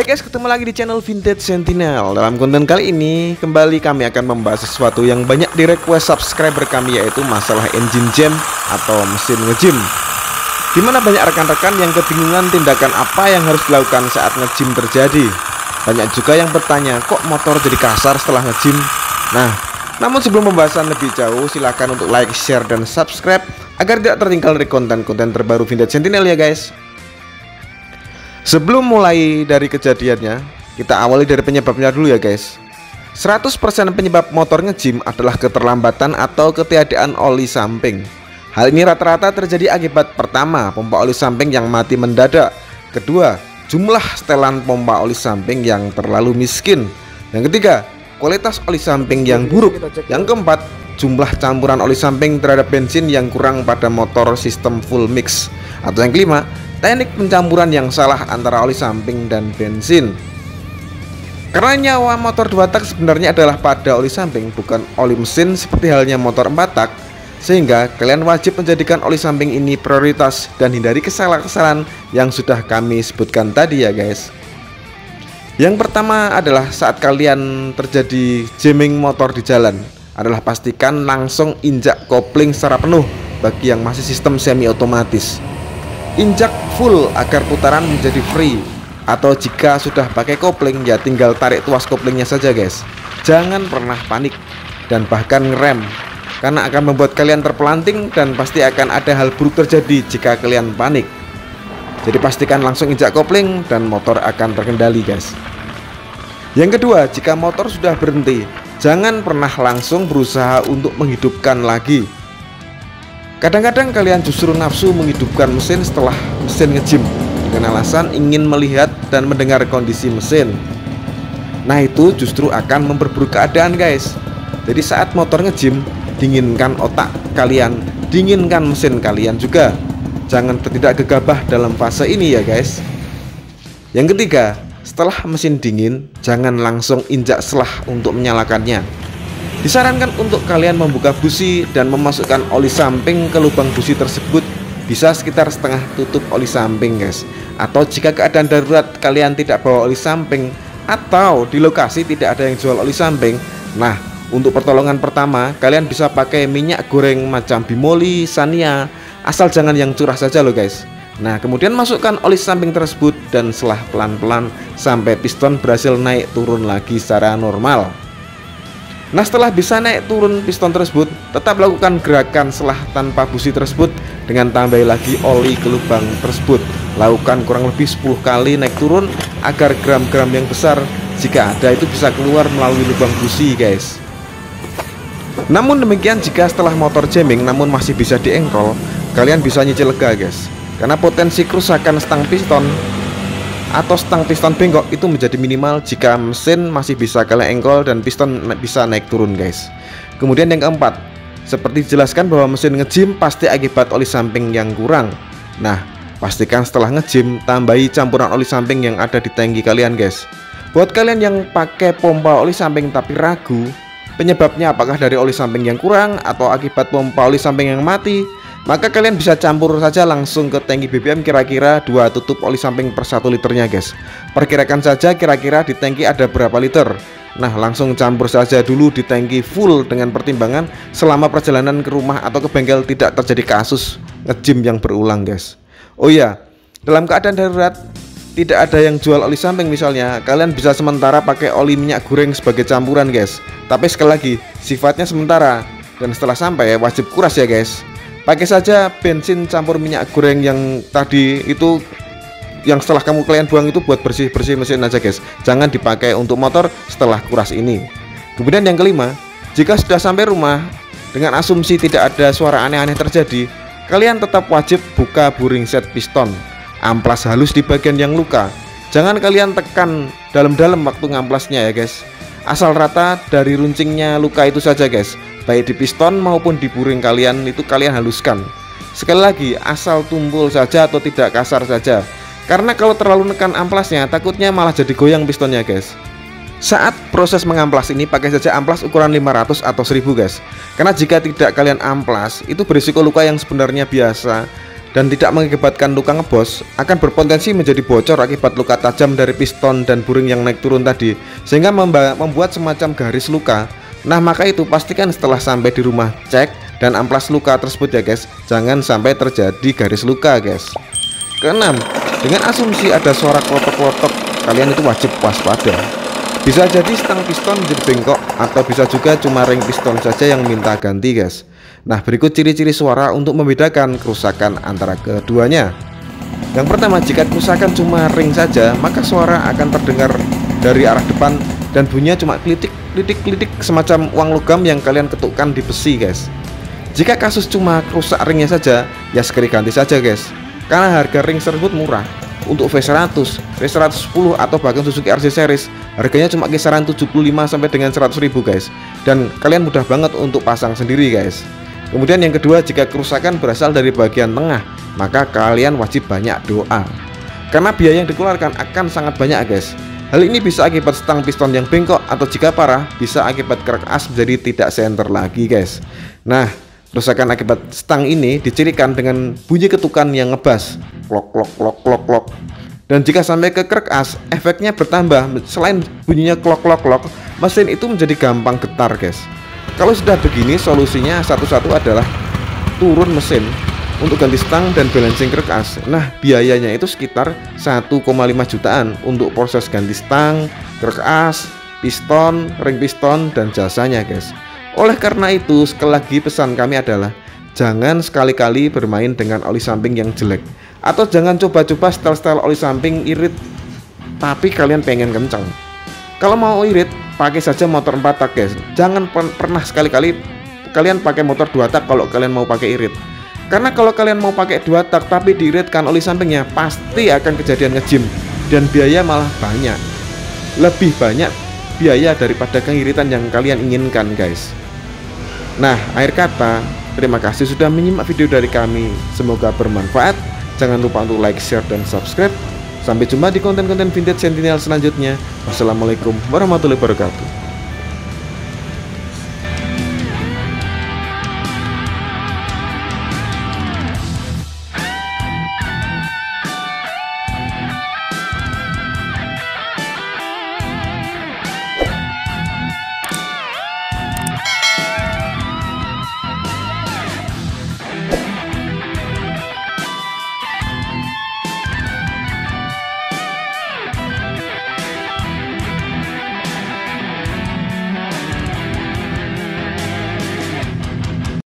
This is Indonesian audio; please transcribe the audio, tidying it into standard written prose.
guys, ketemu lagi di channel Vintage Sentinel. Dalam konten kali ini kembali kami akan membahas sesuatu yang banyak di request subscriber kami, yaitu masalah engine jam atau mesin ngejim. Dimana banyak rekan-rekan yang kebingungan tindakan apa yang harus dilakukan saat ngejim terjadi. Banyak juga yang bertanya, kok motor jadi kasar setelah ngejim? Nah, namun sebelum pembahasan lebih jauh, silahkan untuk like, share, dan subscribe agar tidak tertinggal dari konten-konten terbaru Vintage Sentinel ya guys. Sebelum mulai dari kejadiannya, kita awali dari penyebabnya dulu ya guys. 100% penyebab motor ngejim adalah keterlambatan atau ketiadaan oli samping. Hal ini rata-rata terjadi akibat pertama, pompa oli samping yang mati mendadak. Kedua, jumlah setelan pompa oli samping yang terlalu miskin. Yang ketiga, kualitas oli samping yang buruk. Yang keempat, jumlah campuran oli samping terhadap bensin yang kurang pada motor sistem full mix. Atau yang kelima, teknik pencampuran yang salah antara oli samping dan bensin. Karena nyawa motor 2 tak sebenarnya adalah pada oli samping, bukan oli mesin seperti halnya motor 4 tak, sehingga kalian wajib menjadikan oli samping ini prioritas dan hindari kesalahan-kesalahan yang sudah kami sebutkan tadi ya guys. Yang pertama adalah saat kalian terjadi jamming motor di jalan, adalah pastikan langsung injak kopling secara penuh bagi yang masih sistem semi otomatis. Injak full agar putaran menjadi free, atau jika sudah pakai kopling ya tinggal tarik tuas koplingnya saja guys. Jangan pernah panik dan bahkan ngerem, karena akan membuat kalian terpelanting dan pasti akan ada hal buruk terjadi jika kalian panik. Jadi pastikan langsung injak kopling dan motor akan terkendali guys. Yang kedua, jika motor sudah berhenti, jangan pernah langsung berusaha untuk menghidupkan lagi. Kadang-kadang kalian justru nafsu menghidupkan mesin setelah mesin ngejim dengan alasan ingin melihat dan mendengar kondisi mesin. Nah, itu justru akan memperburuk keadaan guys. Jadi saat motor ngejim, dinginkan otak kalian, dinginkan mesin kalian juga. Jangan tidak gegabah dalam fase ini ya guys. Yang ketiga, setelah mesin dingin, jangan langsung injak selah untuk menyalakannya. Disarankan untuk kalian membuka busi dan memasukkan oli samping ke lubang busi tersebut, bisa sekitar setengah tutup oli samping guys. Atau jika keadaan darurat kalian tidak bawa oli samping atau di lokasi tidak ada yang jual oli samping, nah untuk pertolongan pertama kalian bisa pakai minyak goreng macam Bimoli, Sania, asal jangan yang curah saja loh guys. Nah kemudian masukkan oli samping tersebut dan selah pelan-pelan sampai piston berhasil naik turun lagi secara normal. Nah setelah bisa naik turun piston tersebut, tetap lakukan gerakan selah tanpa busi tersebut dengan tambahi lagi oli ke lubang tersebut. Lakukan kurang lebih 10 kali naik turun agar gram-gram yang besar jika ada itu bisa keluar melalui lubang busi guys. Namun demikian, jika setelah motor jamming namun masih bisa diengkol, kalian bisa nyicil lega guys. Karena potensi kerusakan stang piston atau stang piston bengkok itu menjadi minimal jika mesin masih bisa kalian engkol dan piston bisa naik turun guys. Kemudian yang keempat, seperti dijelaskan bahwa mesin ngejim pasti akibat oli samping yang kurang. Nah pastikan setelah ngejim tambahi campuran oli samping yang ada di tangki kalian guys. Buat kalian yang pakai pompa oli samping tapi ragu penyebabnya apakah dari oli samping yang kurang atau akibat pompa oli samping yang mati, maka kalian bisa campur saja langsung ke tangki BBM kira-kira 2 tutup oli samping per 1 liternya guys. Perkirakan saja kira-kira di tangki ada berapa liter. Nah langsung campur saja dulu di tangki full dengan pertimbangan selama perjalanan ke rumah atau ke bengkel tidak terjadi kasus ngejim yang berulang guys. Oh iya, dalam keadaan darurat tidak ada yang jual oli samping misalnya, kalian bisa sementara pakai oli minyak goreng sebagai campuran guys. Tapi sekali lagi sifatnya sementara, dan setelah sampai wajib kuras ya guys. Pakai saja bensin campur minyak goreng yang tadi itu, yang setelah kalian buang itu buat bersih-bersih mesin aja guys. Jangan dipakai untuk motor setelah kuras ini. Kemudian yang kelima, jika sudah sampai rumah dengan asumsi tidak ada suara aneh-aneh terjadi, kalian tetap wajib buka buring set piston. Amplas halus di bagian yang luka. Jangan kalian tekan dalam-dalam waktu ngamplasnya ya guys. Asal rata dari runcingnya luka itu saja guys. Baik di piston maupun di buring kalian itu kalian haluskan. Sekali lagi, asal tumpul saja atau tidak kasar saja. Karena kalau terlalu nekan amplasnya, takutnya malah jadi goyang pistonnya guys. Saat proses mengamplas ini pakai saja amplas ukuran 500 atau 1000 guys. Karena jika tidak kalian amplas, itu berisiko luka yang sebenarnya biasa dan tidak mengakibatkan luka ngebos, akan berpotensi menjadi bocor akibat luka tajam dari piston dan buring yang naik turun tadi, sehingga membuat semacam garis luka. Nah, maka itu pastikan setelah sampai di rumah cek dan amplas luka tersebut ya guys, jangan sampai terjadi garis luka guys. Keenam, dengan asumsi ada suara klotok-klotok, kalian itu wajib waspada. Bisa jadi stang piston menjadi bengkok, atau bisa juga cuma ring piston saja yang minta ganti guys. Nah, berikut ciri-ciri suara untuk membedakan kerusakan antara keduanya. Yang pertama, jika kerusakan cuma ring saja, maka suara akan terdengar dari arah depan dan bunyinya cuma klitik-klitik semacam uang logam yang kalian ketukkan di besi guys. Jika kasus cuma rusak ringnya saja, ya segera ganti saja guys, karena harga ring tersebut murah. Untuk V100, V110 atau bahkan Suzuki RC Series, harganya cuma kisaran 75 sampai dengan 100.000 guys, dan kalian mudah banget untuk pasang sendiri guys. Kemudian yang kedua, jika kerusakan berasal dari bagian tengah, maka kalian wajib banyak doa, karena biaya yang dikeluarkan akan sangat banyak guys. Hal ini bisa akibat stang piston yang bengkok, atau jika parah bisa akibat kerak as menjadi tidak senter lagi guys. Nah, kerusakan akibat stang ini dicirikan dengan bunyi ketukan yang ngebas, klok klok klok klok klok. Dan jika sampai ke kerak as, efeknya bertambah. Selain bunyinya klok klok klok, mesin itu menjadi gampang getar guys. Kalau sudah begini, solusinya satu-satu adalah turun mesin untuk ganti stang dan balancing kerak as. Nah, biayanya itu sekitar 1,5 jutaan untuk proses ganti stang, kerak as, piston, ring piston, dan jasanya guys. Oleh karena itu, sekali lagi pesan kami adalah jangan sekali-kali bermain dengan oli samping yang jelek, atau jangan coba-coba style-style oli samping irit tapi kalian pengen kencang. Kalau mau irit, pakai saja motor 4 tak guys. Jangan pernah sekali-kali kalian pakai motor 2 tak kalau kalian mau pakai irit. Karena kalau kalian mau pakai 2 tak tapi diiritkan oli sampingnya, pasti akan kejadian ngejim dan biaya malah banyak. Lebih banyak biaya daripada keiritan yang kalian inginkan guys. Nah, akhir kata, terima kasih sudah menyimak video dari kami. Semoga bermanfaat. Jangan lupa untuk like, share, dan subscribe. Sampai jumpa di konten-konten vintage Sentinel selanjutnya. Wassalamualaikum warahmatullahi wabarakatuh.